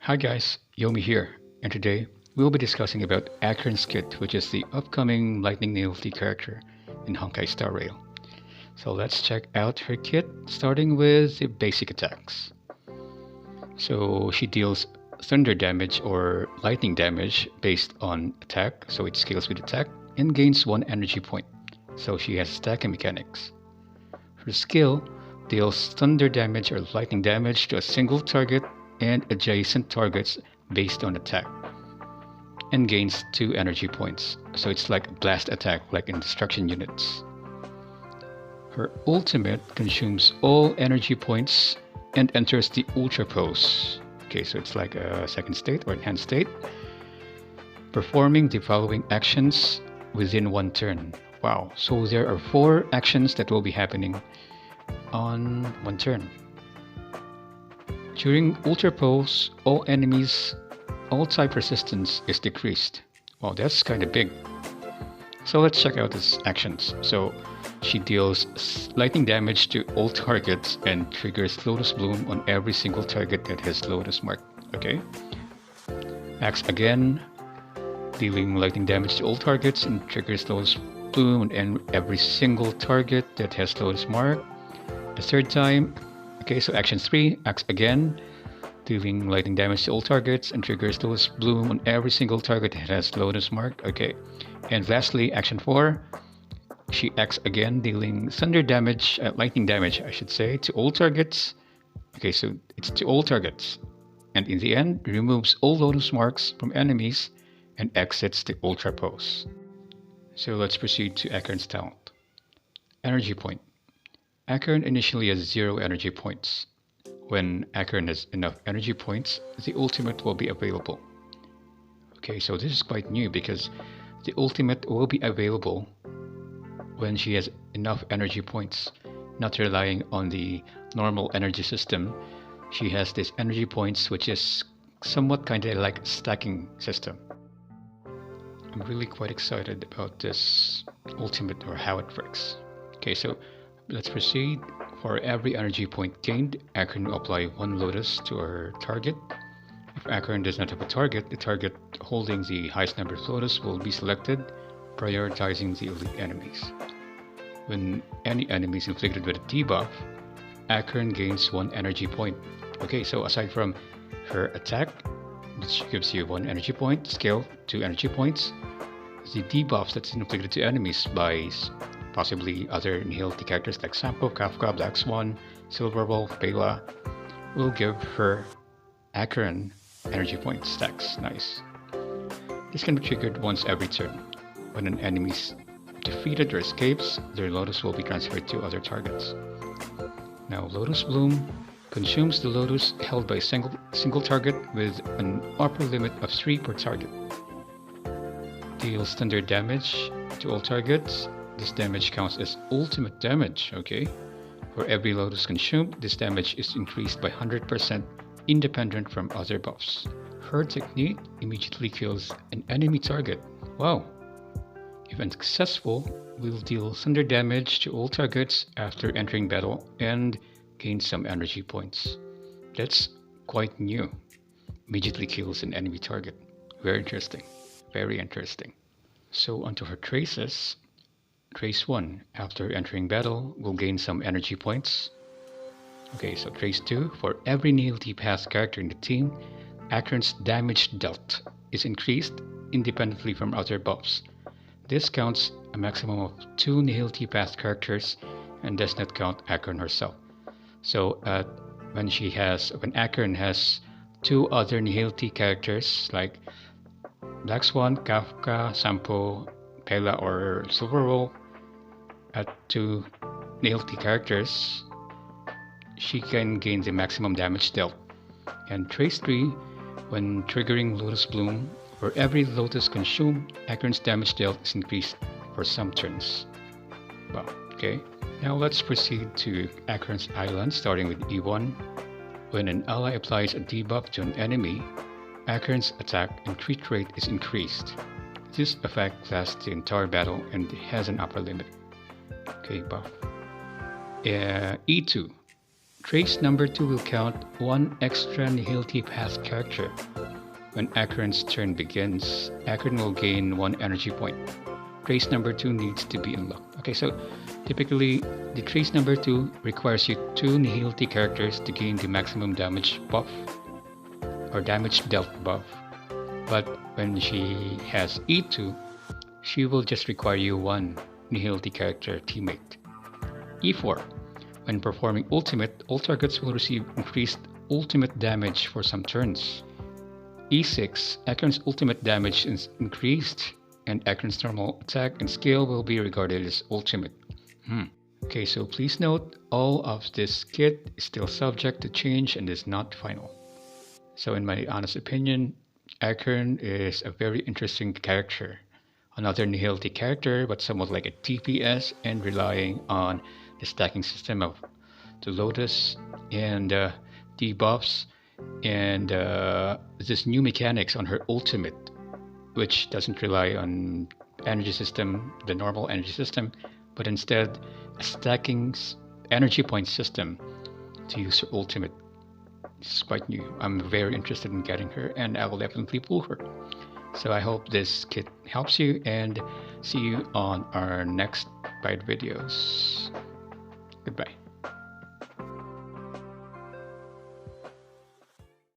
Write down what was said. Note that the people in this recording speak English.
Hi guys, Yomi here, and today we'll be discussing about Acheron's kit, which is the upcoming Lightning Nailty character in Honkai Star Rail. So let's check out her kit, starting with the basic attacks. So she deals thunder damage or lightning damage based on attack, so it scales with attack, and gains 1 energy point. So she has stacking mechanics. Her skill deals thunder damage or lightning damage to a single target and adjacent targets based on attack, and gains 2 energy points. So it's like a blast attack like in destruction units. Her ultimate consumes all energy points and enters the ultra pose. Okay, so it's like a second state or enhanced state, performing the following actions within 1 turn. Wow, so there are 4 actions that will be happening on 1 turn. During Ultra Pose, all enemies, all type resistance is decreased. Wow, that's kind of big. So let's check out his actions. So she deals lightning damage to all targets and triggers Lotus Bloom on every single target that has Lotus mark. Okay. Acts again, dealing lightning damage to all targets and triggers Lotus Bloom on every single target that has Lotus mark. The third time, okay, so action 3 acts again, dealing lightning damage to all targets and triggers Lotus Bloom on every single target that has Lotus mark. Okay, and lastly, action 4, she acts again, dealing thunder damage, lightning damage, I should say, to all targets. Okay, so it's to all targets, and in the end, removes all Lotus marks from enemies and exits the Ultra Pose. So let's proceed to Acheron's talent. Energy point. Acheron initially has 0 energy points. When Acheron has enough energy points, the ultimate will be available. Okay, so this is quite new because the ultimate will be available when she has enough energy points, not relying on the normal energy system. She has this energy points, which is somewhat kind of like stacking system. I'm really quite excited about this ultimate or how it works. Okay, so let's proceed. For every energy point gained, Acheron will apply 1 Lotus to our target. If Acheron does not have a target, the target holding the highest number of Lotus will be selected, prioritizing the elite enemies. When any enemy is inflicted with a debuff, Acheron gains 1 energy point. Okay, so aside from her attack, which gives you 1 energy point, scale 2 energy points, the debuffs that's inflicted to enemies by possibly other Nihility characters like Sampo, Kafka, Black Swan, Silver Wolf, Bela, will give her Acheron energy point stacks. Nice. This can be triggered once every turn. When an enemy is defeated or escapes, their Lotus will be transferred to other targets. Now, Lotus Bloom consumes the Lotus held by a single target with an upper limit of 3 per target. Deals thunder damage to all targets. This damage counts as ultimate damage, okay? For every Lotus consumed, this damage is increased by 100% independent from other buffs. Her technique immediately kills an enemy target. Wow! If unsuccessful, will deal thunder damage to all targets after entering battle and gain some energy points. That's quite new. Immediately kills an enemy target. Very interesting. Very interesting. So onto her traces. Trace 1, after entering battle, will gain some energy points. Okay, so Trace 2, for every Nihility Path character in the team, Acheron's damage dealt is increased independently from other buffs. This counts a maximum of 2 Nihility Path characters and does not count Acheron herself. So when Acheron has 2 other Nihility characters like Black Swan, Kafka, Sampo, Pela, or Silver Wolf, at 2 Nihility characters, she can gain the maximum damage dealt. And Trace 3, when triggering Lotus Bloom, for every Lotus consumed, Acheron's damage dealt is increased for some turns. Wow, okay. Now let's proceed to Acheron's Island, starting with E1. When an ally applies a debuff to an enemy, Acheron's attack and crit rate is increased. This effect lasts the entire battle and has an upper limit. Okay, buff. E2. Trace number 2 will count one extra Nihility Path character. When Acheron's turn begins, Acheron will gain 1 energy point. Trace number 2 needs to be unlocked. Okay, so typically the trace number 2 requires you 2 Nihility characters to gain the maximum damage buff or damage dealt buff. But when she has E2, she will just require you 1 Nihility character teammate. E4. When performing ultimate, all targets will receive increased ultimate damage for some turns. E6. Acheron's ultimate damage is increased, and Acheron's normal attack and skill will be regarded as ultimate. Okay, so please note, all of this kit is still subject to change and is not final. So in my honest opinion, Acheron is a very interesting character. Another Nihility character, but somewhat like a TPS and relying on the stacking system of the Lotus and debuffs and this new mechanics on her ultimate, which doesn't rely on energy system, the normal energy system, but instead a stacking energy point system to use her ultimate. It's quite new. I'm very interested in getting her, and I will definitely pull her. So I hope this kit helps you, and see you on our next Byte videos. Goodbye.